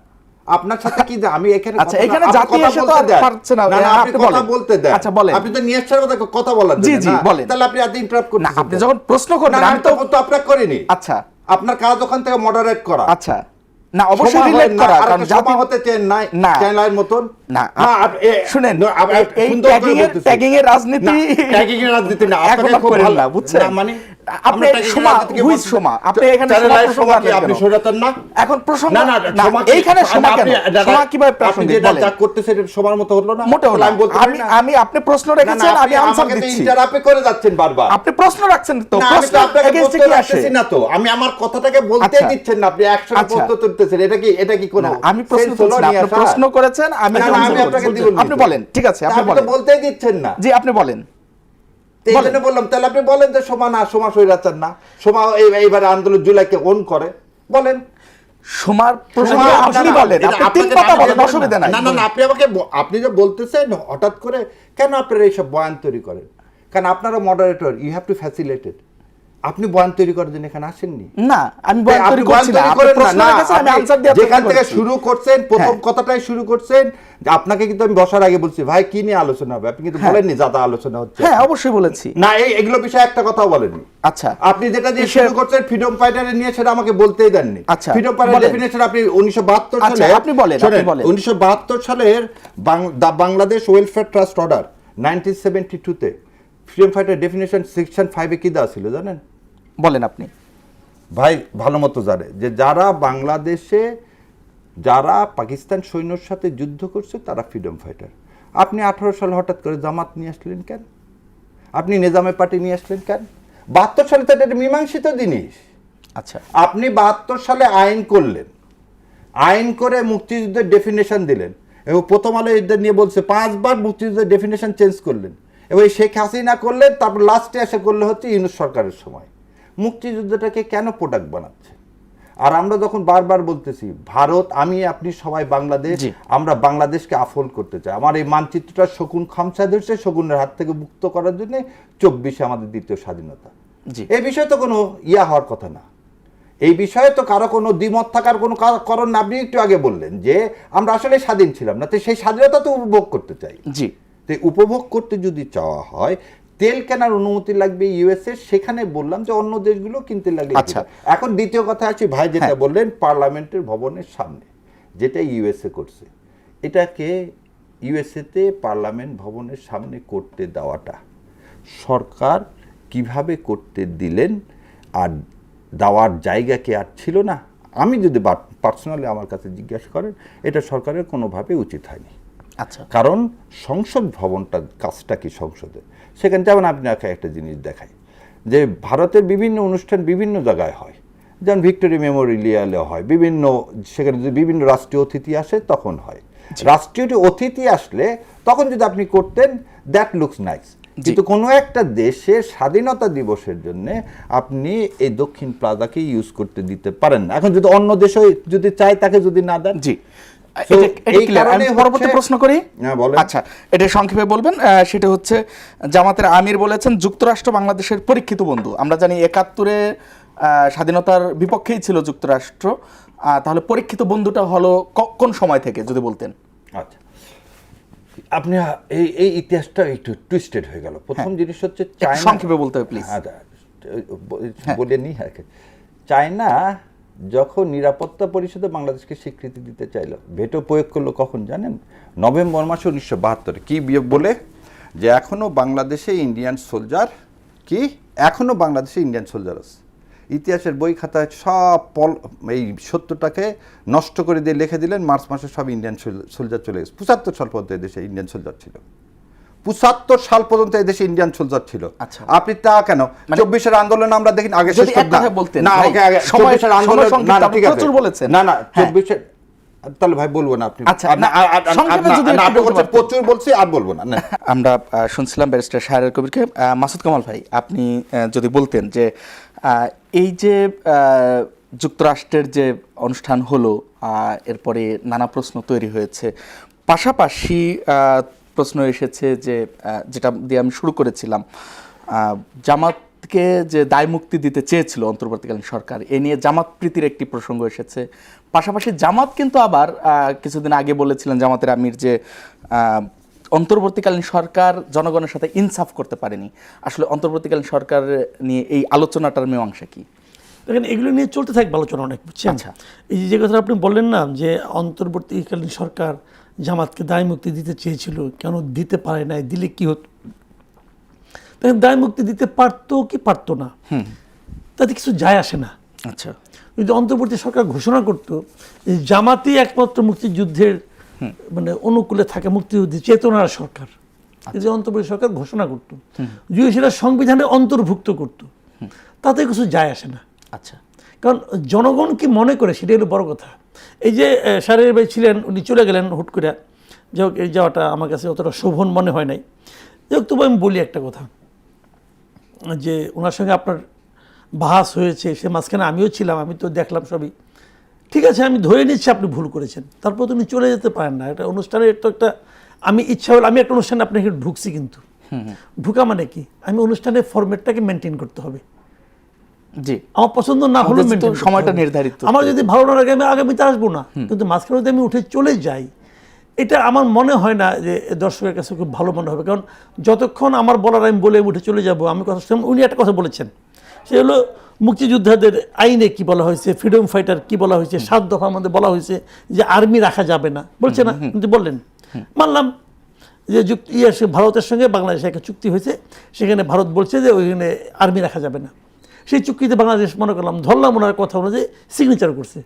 আপনার সাথে কি আমি এখানে আচ্ছা, কথা- এখানে আপনি জাতি কথা এসে তো বলতে আর দেন। পারছে না। না, না, হ্যাঁ, আপনি আপনি কথা বলেন। বলতে দেন। আচ্ছা, বলেন। আপনি তো নিয়ে আসার কথা বলার জি, জন্য জি, না? বলেন। তাহলে আপনি এত ইন্টারাপ্ট না, করতেছেন আপনি কেন? যখন প্রশ্ন না, করবেন, না, আমি তো তো আপনার করিনি। আচ্ছা, আপনার কাজ ওখান থেকে মডারেট করা। আচ্ছা, না, অবশ্যই সময় রিলেট হয় না, করা, আর কারণ একটা জাতি সময় হতে চেন নাই, না। চ্যানেলের মতন। না, শুনেন, এই সুন্দর করে বলতেছি। ট্যাগিং এর রাজনীতি ট্যাগিং এর রাজনীতি না, এখন আপনাকে খুব করেন ভালো না, বুঝছেন? না, মানে আপনি আমরা tagging এর সমা, রাজনীতিকে হুইজ বলতে- সমা, আপনি এখানে চ্যানেলের সমা সময় কি প্রসঙ্গ আপনি আনলেন কেন? সরাতেন না? এখন প্রসঙ্গ না, না, না, সমা কি- এইখানে সমা কেন? আপনি- সমা কিভাবে আপনি প্রাসঙ্গিক যেটা বলেন? যা করতেছেন এটা সবার মতো হলো না? মোটেও তাহলে না। আমি বলতে পারি না? আমি আপনি প্রশ্ন না, না, রেখেছেন, আমি আপনি আনসার আমাকে তো দিচ্ছি। ইন্টারাপ্ট করে যাচ্ছেন বারবার। আপনি প্রশ্ন রাখছেন তো, না, আমি প্রশ্ন তো আপনাকে এগেইনস্টে বলতে কি আসে? রাখতেছি না তো। আমি আমার কথাটাকে বলতে আচ্ছা। দিচ্ছেন না, আপনি 100 আচ্ছা। প্রশ্ন তুলতেছেন। এটা কি কোনো না, আমি প্রশ্ন sense হলো তুলছি না, নিয়ে আপনি আসা? প্রশ্ন করেছেন, আমি না, না, answer আমি করছি। আপনাকে দিব নি। আপনি বলেন, ঠিক আছে, তা আপনি আপনি তো বলেন। বলতেই দিচ্ছেন না। জি, আপনি বলেন। এই জন্য বললাম, তাহলে আপনি বলেন যে সোমা সৈরাচার না, সোমা এইবারে আন্দোলন জুলাইকে অন করে, বলেন। সমার প্রসঙ্গে সোমা, আপনি না, না, বলেন, এটা আপনি তিন আপনাকে কথা আমি বলেন, বলবো অসুবিধা নাই। না, না, না, আপনি যে বলতেছেন হঠাৎ করে, কেন আপনারা এইসব বয়ান তৈরি করেন? কারণ আপনারা moderator, you have to facilitate. আপনি বয়ান তৈরি করার জন্য এখানে আসেননি। না, আমি বয়ান আপনি তৈরি বয়ান করছি না, তৈরি আপনি করেন প্রশ্ন না, রেখেছেন, আমি আপনি আনসার দিয়ে যেখান থেকে করছি। শুরু করছেন, প্রথম হ্যাঁ। কথাটাই শুরু করছেন, যে আপনাকে কিন্তু আমি বসার আগে বলছি, ভাই কি নিয়ে আলোচনা হবে? আপনি কিন্তু বলেননি যাতা আলোচনা হচ্ছে। হ্যাঁ, অবশ্যই বলেছি। না, এগুলো বিষয়ে একটা কথাও বলেননি। আচ্ছা, আপনি যেটা দিয়ে শুরু করছেন ফ্রিডম ফাইটারের নিয়ে, সেটা আমাকে বলতেই দেননি। আচ্ছা, ফ্রিডম ফাইটার বলেন। ডেফিনেশন আপনি 1972 আচ্ছা, সালে, আপনি বলেন, শোনেন, আপনি বলেন। 1972 সালের the Bangladesh welfare trust order 1972 তে ফ্রিডম ফাইটার ডেফিনেশন সেকশন 5 এ কি দেওয়া ছিল জানেন? বলেন আপনি। ভাই ভালো মতো জানে যে যারা পাকিস্তান সৈন্যর সাথে যুদ্ধ করছে তারা ফ্রিডম ফাইটার। আপনি 18 সালে হঠাৎ করে জামাত নিয়ে আসলেন কেন? আপনি নিজামে পার্টি নিয়ে আসলেন কেন? 72 সালে তো এটা মীমাংসিত জিনিস। আচ্ছা, আপনি 72 সালে আইন করলেন, আইন করে মুক্তিযুদ্ধের ডেফিনেশন দিলেন, এবং প্রথম আলো এদের নিয়ে বলছে 5 বার মুক্তিযুদ্ধের ডেফিনেশন চেঞ্জ করলেন, এবং শেখ হাসিনা করলেন, তারপর লাস্টে এসে করলে হচ্ছে ইউনূস সরকারের সময়। মুক্তিযুদ্ধটাকে কেন প্রোডাক্ট বানাচ্ছে? আর আমরা যখন বারবার বলতেছি ভারত, আমি আপনি সবাই বাংলাদেশ, জি। আমরা বাংলাদেশকে আফোল্ড করতে চাই। আমার এই মানচিত্রটা শকুন খামসা ধরছে, শকুনের হাত থেকে মুক্ত করার জন্য 24 আমাদের দ্বিতীয় স্বাধীনতা। জি। এই বিষয়ে তো কোনো হওয়ার কথা না, এই বিষয়ে তো কারো কোনো দ্বিমত থাকার কোনো কারণ না। আপনি একটু আগে বললেন যে আমরা আসলে স্বাধীন ছিলাম না, তো সেই স্বাধীনতা তো উপভোগ করতে চাই। জি। তো উপভোগ করতে যদি চাওয়া হয়, তেল কেনার অনুমতি লাগবে ইউএসএ, সেখানে বললাম যে অন্য দেশগুলো কিনতে লাগবে। আচ্ছা, এখন দ্বিতীয় কথা আছে, ভাই যেটা বললেন পার্লামেন্টের ভবনের সামনে, যেটা ইউএসএ করছে, এটাকে ইউএসএতে পার্লামেন্ট ভবনের সামনে করতে দেওয়াটা সরকার কিভাবে করতে দিলেন? আর দেওয়ার জায়গা কি আর ছিল না? আমি যদি পার্সোনালি আমার কাছে জিজ্ঞাসা করেন, এটা সরকারের কোনোভাবে উচিত হয়নি। আচ্ছা, কারণ সংসদ ভবনটা কাজটা কি সংসদে, সেখানে যেমন আপনাকে একটা জিনিস দেখাই, যে ভারতের বিভিন্ন অনুষ্ঠান বিভিন্ন জায়গায় হয়, যেমন ভিক্টোরি মেমোরিয়ালে হয়, সেখানে যদি বিভিন্ন রাষ্ট্রীয় অতিথি আসে তখন হয়। রাষ্ট্রীয় অতিথি আসলে তখন যদি আপনি করতেন, দ্যাট লুকস নাইস। কিন্তু কোনো একটা দেশের স্বাধীনতা দিবসের জন্য আপনি এই দক্ষিণ প্লাজাকে ইউজ করতে দিতে পারেন না। এখন যদি অন্য দেশে যদি চায়, তাকে যদি না দেন। জি, এই কারণে পরবর্তী প্রশ্ন করি। বলেন। আচ্ছা, এটা সংক্ষেপে বলবেন। সেটা হচ্ছে, জামাতের আমির বলেছেন যুক্তরাষ্ট্র বাংলাদেশের পরীক্ষিত বন্ধু। আমরা জানি 71-এ স্বাধীনতার বিপক্ষেই ছিল যুক্তরাষ্ট্র, তাহলে পরীক্ষিত বন্ধুটা হলো কোন সময় থেকে যদি বলতেন? আচ্ছা, আপনি এই ইতিহাসটা একটু টুইস্টেড হয়ে গেল। প্রথম জিনিস হচ্ছে সংক্ষেপে বলতে হবে প্লিজ। বলে নি, চায়না যখন নিরাপত্তা পরিষদে বাংলাদেশকে স্বীকৃতি দিতে চাইলো, ভেটো প্রয়োগ করলো কখন জানেন? নভেম্বর মাসে 1972। কি বলে? যে এখনো বাংলাদেশে ইন্ডিয়ান সোলজার আছে। ইতিহাসের বই খাতায় সব এই সত্যটাকে নষ্ট করে দিয়ে লিখে দিলেন, মার্চ মাসে সব ইন্ডিয়ান সোলজার চলে গেছে। 75 সাল পর্যন্ত এদেশে ইন্ডিয়ান সোলজার ছিল। 75 সাল পর্যন্ত এদেশে ইন্ডিয়ান সোলজার ছিল। আচ্ছা, আপনি তা কেন 24-এর আন্দোলন আমরা দেখি আগে শেষ করতে বলতেন না, আগে 24-এর আন্দোলন না, ঠিক আছে প্রচুর বলেছেন না 24-এর, তাহলে ভাই বলবো না আপনি। আচ্ছা, আপনি প্রচুর বলছি আর বলবো না। আমরা শুনছিলাম ব্যারিস্টার শাহরিয়ার কবিরকে। মাসুদ কামাল ভাই, আপনি যদি বলতেন যে এই যে যুক্তরাষ্ট্রের যে অনুষ্ঠান হলো, এরপরে নানা প্রশ্ন তৈরি হয়েছে, পাশাপাশি প্রশ্ন এসেছে যে যেটা দিয়ে আমি শুরু করেছিলাম, জামাতকে যে দায় মুক্তি দিতে চেয়েছিল অন্তর্বর্তীকালীন সরকার, এ নিয়ে জামাত প্রীতির একটি প্রসঙ্গ এসেছে। পাশাপাশি জামাত কিন্তু আবার কিছুদিন আগে বলেছিলেন জামাতের আমির যে অন্তর্বর্তীকালীন সরকার জনগণের সাথে ইনসাফ করতে পারেনি। আসলে অন্তর্বর্তীকালীন সরকার নিয়ে এই আলোচনাটার মীমাংসা কি? দেখেন, এগুলো নিয়ে চলতে থাকবে আলোচনা অনেক, বুঝছেন? আচ্ছা, এই যে কথা আপনি বললেন না যে অন্তর্বর্তীকালীন সরকার জামাতকে দায় মুক্তি দিতে চেয়েছিল, কেন দিতে পারে নাই, দিলে কি হতো? দেখেন, দায় মুক্তি দিতে পারতো কি পারতো না, তাতে কিছু যায় আসে না। আচ্ছা, যদি অন্তর্বর্তী সরকার ঘোষণা করতো যে জামাতই একমাত্র মুক্তিযুদ্ধের মানে অনুকূলে থাকে, মুক্তিযুদ্ধের চেতনার সরকার, যদি অন্তর্বর্তী সরকার ঘোষণা করতো, যদি সেটা সংবিধানে অন্তর্ভুক্ত করতো, তাতে কিছু যায় আসে না। আচ্ছা, কারণ জনগণ কি মনে করে সেটাই হলো বড় কথা। এই যে শাহরিয়ার ভাই ছিলেন, উনি চলে গেলেন হুট করে, যাই হোক, এই যাওয়াটা আমার কাছে অতটা শোভন মনে হয় নাই। যাই হোক, তবু আমি বলি একটা কথা, যে ওনার সঙ্গে আপনার বাহাস হয়েছে, সে মাঝখানে আমিও ছিলাম, আমি তো দেখলাম সবই, ঠিক আছে, আমি ধরে নিচ্ছি আপনি ভুল করেছেন, তারপর তুমি চলে যেতে পারেন না। একটা অনুষ্ঠানের তো একটা, আমি ইচ্ছা হলে আমি একটা অনুষ্ঠানে আপনাকে ঢুকছি, কিন্তু ঢুকা মানে কি, আমি অনুষ্ঠানের ফরম্যাটটাকে মেনটেন করতে হবে। জি, আমার পছন্দ না হলে সময়টা নির্ধারিত, আমার যদি ভালো না লাগে আমি আগামীতে আসবো না, কিন্তু মাঝখানে যদি আমি উঠে চলে যাই, এটা আমার মনে হয় না যে দর্শকের কাছে খুব ভালো মনে হবে। কারণ যতক্ষণ আমার বলার আমি বলে উঠে চলে যাব, আমি কথা, উনি একটা কথা বলেছেন, সে হলো মুক্তিযোদ্ধাদের আইনে কি বলা হয়েছে, ফ্রিডম ফাইটার কি বলা হয়েছে, 7 দফার মধ্যে বলা হয়েছে যে আর্মি রাখা যাবে না, বলছে না? কিন্তু বললেন, মানলাম যে ভারতের সঙ্গে বাংলাদেশের একটা চুক্তি হয়েছে, সেখানে ভারত বলছে যে ওইখানে আর্মি রাখা যাবে না। সেই চুক্তিতে বাংলাদেশ মনে করলাম, ধরলাম ওনার কথা অনুযায়ী সিগনেচার করছে,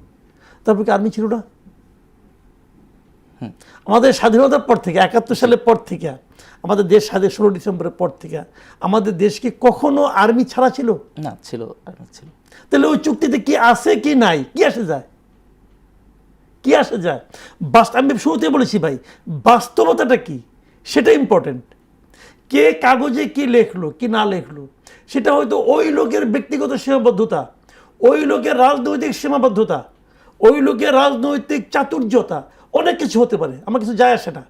তারপর কি আর্মি ছিল না? আমাদের স্বাধীনতার পর থেকে, 71 সালের পর থেকে, আমাদের দেশ স্বাধীন 16 ডিসেম্বরের পর থেকে আমাদের দেশ কি কখনো আর্মি ছাড়া ছিল? না, ছিল, আর্মি ছিল। তাহলে ওই চুক্তিতে কি আছে কি নাই, কি আসে যায়, কি আসে যায়? আমি শুরুতে বলেছি ভাই, বাস্তবতাটা কি সেটা ইম্পর্টেন্ট। কে কাগজে কি লেখলো কি না লেখলো, সেটা হয়তো ওই লোকের ব্যক্তিগত সীমাবদ্ধতা, ওই লোকের রাজনৈতিক সীমাবদ্ধতা, ওই লোকের রাজনৈতিক চাতুর্যতা, অনেক কিছু হতে পারে, আমার কিছু যায় আসে না।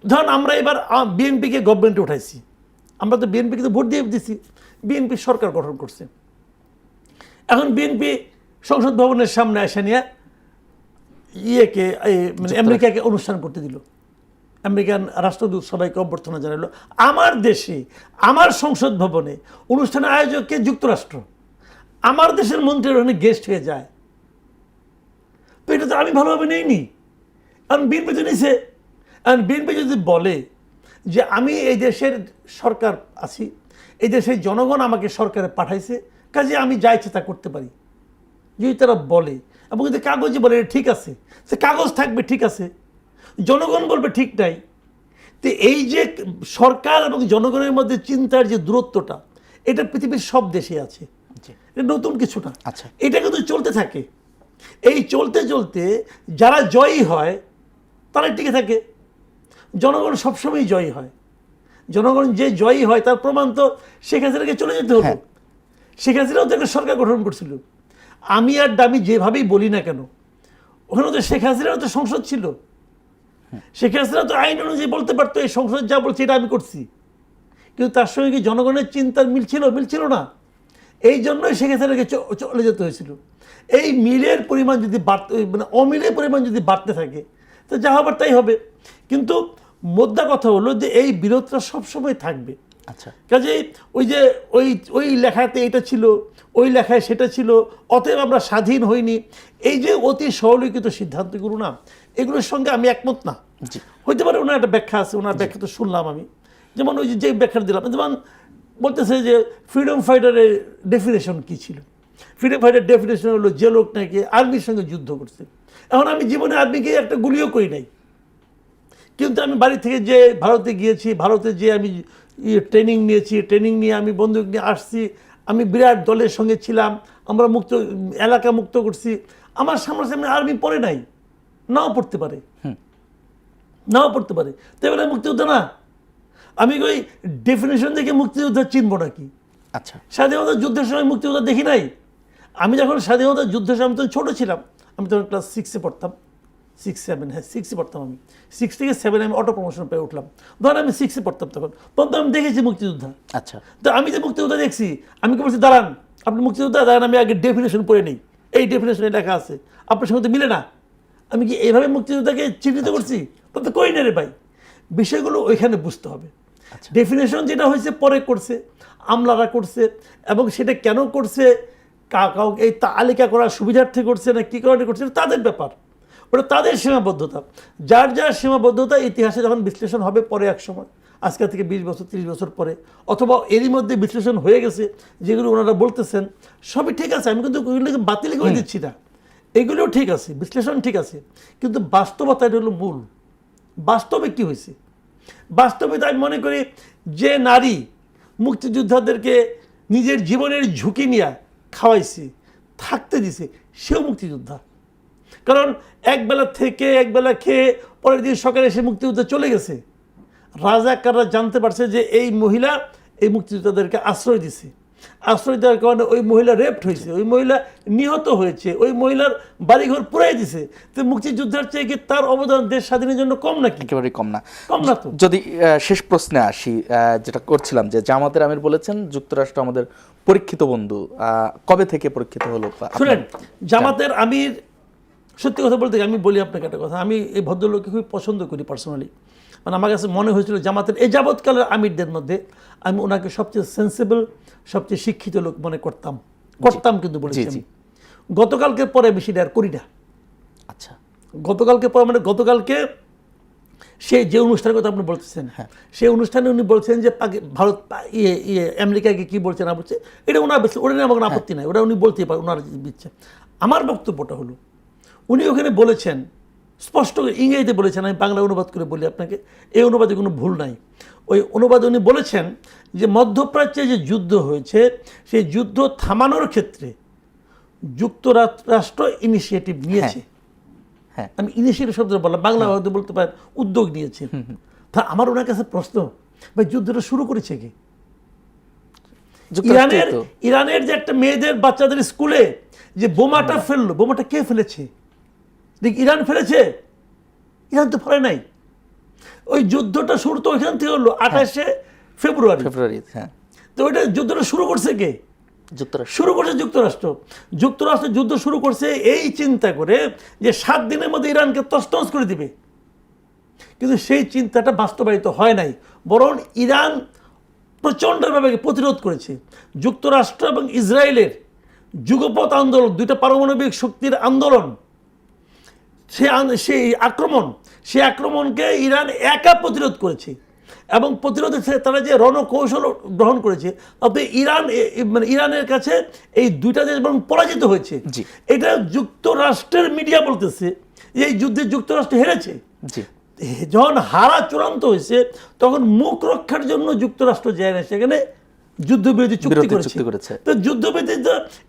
ধরুন আমরা এবার বিএনপিকে গভর্নমেন্টে উঠাইছি, আমরা তো বিএনপিকে তো ভোট দিয়ে দিচ্ছি, বিএনপি সরকার গঠন করছে। এখন বিএনপি সংসদ ভবনের সামনে এসে নিয়ে মানে আমেরিকাকে অনুষ্ঠান করতে দিল, আমেরিকান রাষ্ট্রদূত সবাইকে অভ্যর্থনা জানালো। আমার দেশে, আমার সংসদ ভবনে অনুষ্ঠানের আয়োজককে যুক্তরাষ্ট্র, আমার দেশের মন্ত্রীর ওখানে গেস্ট হয়ে যায়, তো এটা তো আমি ভালোভাবে নেইনি। কারণ বিএনপি তো নিছে। কারণ বিএনপি যদি বলে যে আমি এই দেশের সরকার আছি, এই দেশের জনগণ আমাকে সরকারে পাঠাইছে, কাজে আমি যা ইচ্ছে তা করতে পারি, যদি তারা বলে, এবং যদি কাগজে বলে ঠিক আছে, সে কাগজ থাকবে, ঠিক আছে, জনগণ বলবে ঠিক নাই, তো এই যে সরকার এবং জনগণের মধ্যে চিন্তার যে দূরত্বটা, এটা পৃথিবীর সব দেশে আছে, এটা নতুন কিছু না। আচ্ছা, এটা কিন্তু চলতে থাকে। এই চলতে চলতে যারা জয়ী হয় তারা টিকে থাকে, জনগণ সবসময় জয়ী হয়। জনগণ যে জয়ী হয় তার প্রমাণ তো শেখ হাসিনাকে চলে যেতে হলো। শেখ হাসিনাও তো একটা সরকার গঠন করছিল। আমি আর দামি যেভাবেই বলি না কেন, ওখানে তো শেখ হাসিনারও তো সংসদ ছিল, শেখ হাসিনা তো আইন অনুযায়ী বলতে পারতো এই সংসদ যা বলছে এটা আমি করছি, কিন্তু তার সঙ্গে কি জনগণের চিন্তার মিলছিল না। এই জন্যই শেখ হাসিনাকে চলে যেতে হয়েছিল। এই মিলের পরিমাণ যদি বাড়তে, মানে অমিলের পরিমাণ যদি বাড়তে থাকে, তো যা হবার তাই হবে। কিন্তু মোদ্দা কথা হলো যে এই বিরোধটা সবসময় থাকবে। আচ্ছা, কাজে ওই যে ওই লেখাতে এটা ছিল, ওই লেখায় সেটা ছিল, অতএব আমরা স্বাধীন হইনি। এই যে অতি সরলীকৃত সিদ্ধান্তগুলো না, এগুলোর সঙ্গে আমি একমত না। হইতে পারে ওনার একটা ব্যাখ্যা আছে, ওনার ব্যাখ্যা তো শুনলাম আমি, যেমন ওই যে ব্যাখ্যা দিলাম, যেমন বলতেছে যে ফ্রিডম ফাইটারের ডেফিনেশন কী ছিল। ফ্রিডম ফাইটার ডেফিনেশন হলো যে লোক নাকি আর্মির সঙ্গে যুদ্ধ করছে। এখন আমি জীবনে আর্মিকে একটা গুলিও করি নাই, কিন্তু আমি বাড়ি থেকে যে ভারতে গিয়েছি, ভারতে যে আমি ট্রেনিং নিয়েছি, ট্রেনিং নিয়ে আমি বন্দুক নিয়ে আসছি, আমি বিরাট দলের সঙ্গে ছিলাম, আমরা মুক্ত এলাকা মুক্ত করছি। আমার সামনাসামনি আর্মি পড়ে নাই, নাও পড়তে পারে, নাও পড়তে পারে, তাই বলে মুক্তিযোদ্ধা না। আমি ওই ডেফিনেশন দেখে মুক্তিযোদ্ধা চিনব নাকি? আচ্ছা, স্বাধীনতা যুদ্ধের সময় মুক্তিযোদ্ধা দেখি নাই। আমি যখন স্বাধীনতা যুদ্ধের সময় তখন ছোটো ছিলাম, আমি তখন ক্লাস 6-এ পড়তাম, 6-7, হ্যাঁ 6-এ পড়তাম আমি, 6 থেকে 7 আমি অটো প্রমোশন পেয়ে উঠলাম। ধরেন আমি 6-এ পড়তাম, তখন তো আমি দেখেছি মুক্তিযোদ্ধা। আচ্ছা, তো আমি যে মুক্তিযোদ্ধা দেখছি, আমি কি বলছি দাঁড়ান আপনি মুক্তিযোদ্ধা, দাঁড়ান আমি আগে ডেফিনেশন পড়ে নিই, এই ডেফিনেশনে লেখা আছে, আপনার সঙ্গে তো মিলে না। আমি কি এইভাবে মুক্তিযোদ্ধাকে চিহ্নিত করছি? তো কই না রে ভাই। বিষয়গুলো ওইখানে বুঝতে হবে। ডেফিনেশন যেটা হয়েছে পরে করছে, আমলারা করছে, এবং সেটা কেন করছে, কাউকে এই তালিকা করার সুবিধার্থে করছে না কী কারণে করছে, তাদের ব্যাপার, ওটা তাদের সীমাবদ্ধতা। যার যার সীমাবদ্ধতা ইতিহাসে যখন বিশ্লেষণ হবে পরে এক সময়, আজকে থেকে 20 বছর 30 বছর পরে, অথবা এরই মধ্যে বিশ্লেষণ হয়ে গেছে, যেগুলো ওনারা বলতেছেন সবই ঠিক আছে, আমি কিন্তু ওইগুলোকে বাতিল করে দিচ্ছি না, এগুলোও ঠিক আছে, বিশ্লেষণ ঠিক আছে, কিন্তু বাস্তবতা এটা হলো মূল। বাস্তবে কি হয়েছে? বাস্তবে আমি মনে করি যে নারী মুক্তিযোদ্ধাদেরকে নিজের জীবনের ঝুঁকি নিয়ে খাওয়াইছে, থাকতে দিছে, সেও মুক্তিযোদ্ধা। কারণ একবেলা থেকে একবেলা খেয়ে পরের দিন সকালে সে মুক্তিযোদ্ধা চলে গেছে। রাজাকাররা জানতে পারছে যে এই মহিলা এই মুক্তিযোদ্ধাদেরকে আশ্রয় দিছে, আশ্রয় দেওয়ার কারণে ওই মহিলা রেপড হয়েছে, ওই মহিলা নিহত হয়েছে, ওই মহিলার বাড়িঘর পুরাই দিছে। তো মুক্তিযোদ্ধার চেয়ে কি তার অবদান দেশ স্বাধীনের জন্য কম নাকি? একেবারেই কম না। কম না তো। যদি শেষ প্রশ্নে আসি, যেটা করছিলাম যে জামাতের আমির বলেছেন যুক্তরাষ্ট্র আমাদের পরীক্ষিত বন্ধু, কবে থেকে পরীক্ষিত হলো? শুনেন, জামাতের আমির, সত্যি কথা বলতে আমি বলি আপনাকে একটা কথা, আমি এই ভদ্রলোককে খুবই পছন্দ করি পার্সোনালি। মানে আমার কাছে মনে হয়েছিল জামাতের এই যাবৎকালের আমিরদের মধ্যে আমি ওনাকে সবচেয়ে সেন্সিবল, সবচেয়ে শিক্ষিত লোক মনে করতাম, কিন্তু বলেছি আমি। গতকালকে পরে বেশি আর করি না। আচ্ছা, গতকালকে পরে মানে গতকালকে সে যে অনুষ্ঠানের কথা আপনি বলতেছেন, হ্যাঁ, সেই অনুষ্ঠানে উনি বলছেন যে ভারত আমেরিকাকে কি বলছে না বলছে, এটা ওনার ওটা নিয়ে আমার কোনো আপত্তি নাই, ওটা উনি বলতেই পারেন, ওনার দিচ্ছে। আমার বক্তব্যটা হলো উনি ওখানে বলেছেন স্পষ্ট ইংরেজিতে বলেছেন, আমি বাংলা অনুবাদ করে বলি আপনাকে, এই অনুবাদে কোনো ভুল নাই। ওই অনুবাদে উনি বলেছেন যে মধ্যপ্রাচ্যে যে যুদ্ধ হয়েছে সেই যুদ্ধ থামানোর ক্ষেত্রে যুক্তরাষ্ট্র ইনিশিয়েটিভ নিয়েছে। হ্যাঁ, আমি ইনিশিয়েটিভ শব্দটা বললাম, বাংলা হয়তো বলতে পারেন উদ্যোগ নিয়েছে। তা আমার ওনার কাছে প্রশ্ন, ভাই যুদ্ধটা শুরু করেছে কে? ইরানের যে একটা মেয়েদের বাচ্চাদের স্কুলে যে বোমাটা ফেললো, বোমাটা কে ফেলেছে? ইরান ফেলেছে? ইরান তো ফেলে নাই। ওই যুদ্ধটা শুরু তো ওইখান থেকে হলো 28শে ফেব্রুয়ারি। হ্যাঁ, তো ওইটা যুদ্ধটা শুরু করছে কে? শুরু করছে যুক্তরাষ্ট্র। যুক্তরাষ্ট্র যুদ্ধ শুরু করছে এই চিন্তা করে যে 7 দিনের মধ্যে ইরানকে তছনছ করে দিবে, কিন্তু সেই চিন্তাটা বাস্তবায়িত হয় নাই, বরং ইরান প্রচণ্ডভাবে প্রতিরোধ করেছে। যুক্তরাষ্ট্র এবং ইসরায়েলের যুগপৎ আন্দোলন, দুইটা পারমাণবিক শক্তির আন্দোলন, সেই আক্রমণকে ইরান একা প্রতিরোধ করেছে, এবং প্রতিরোধে তারা যে রণকৌশল গ্রহণ করেছে, তাতে ইরানের কাছে এই দুইটা দেশ বরং পরাজিত হয়েছে। এটা যুক্তরাষ্ট্রের মিডিয়া বলতেছে যে এই যুদ্ধে যুক্তরাষ্ট্র হেরেছে। যখন হারা চূড়ান্ত হয়েছে তখন মুখ রক্ষার জন্য যুক্তরাষ্ট্র যায় না, সেখানে যুদ্ধবিরতি চুক্তি করেছে। তো যুদ্ধবিরতি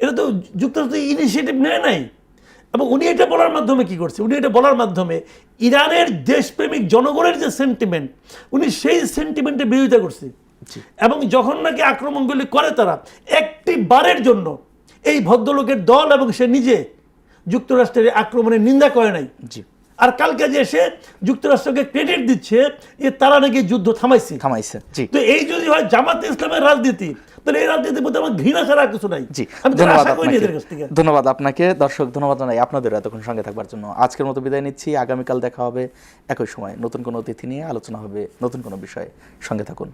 এটা তো যুক্তরাষ্ট্র ইনিশিয়েটিভ নেয় নাই। এবং উনি এটা বলার মাধ্যমে কি করছে? উনি এটা বলার মাধ্যমে ইরানের দেশপ্রেমিক জনগণের যে সেন্টিমেন্ট, উনি সেই সেন্টিমেন্টের বিরোধিতা করছে। এবং যখন নাকি আক্রমণগুলি করে তারা একটি বারের জন্য এই ভদ্রলোকের দল এবং সে নিজে যুক্তরাষ্ট্রের আক্রমণের নিন্দা করে নাই। আর কালকে যে সে যুক্তরাষ্ট্রকে ক্রেডিট দিচ্ছে যে তারা নাকি যুদ্ধ থামাইছে। তো এই যদি হয় জামাতে ইসলামের রাজনীতি, তাহলে এই রাজনীতির মধ্যে আমার ঘৃণা ছাড়া কিছু নাই। ধন্যবাদ আপনাকে। দর্শক ধন্যবাদ জানাই আপনাদের এতক্ষণ সঙ্গে থাকবার জন্য। আজকের মতো বিদায় নিচ্ছি। আগামীকাল দেখা হবে একই সময় নতুন কোনো অতিথি নিয়ে, আলোচনা হবে নতুন কোনো বিষয়ে। সঙ্গে থাকুন।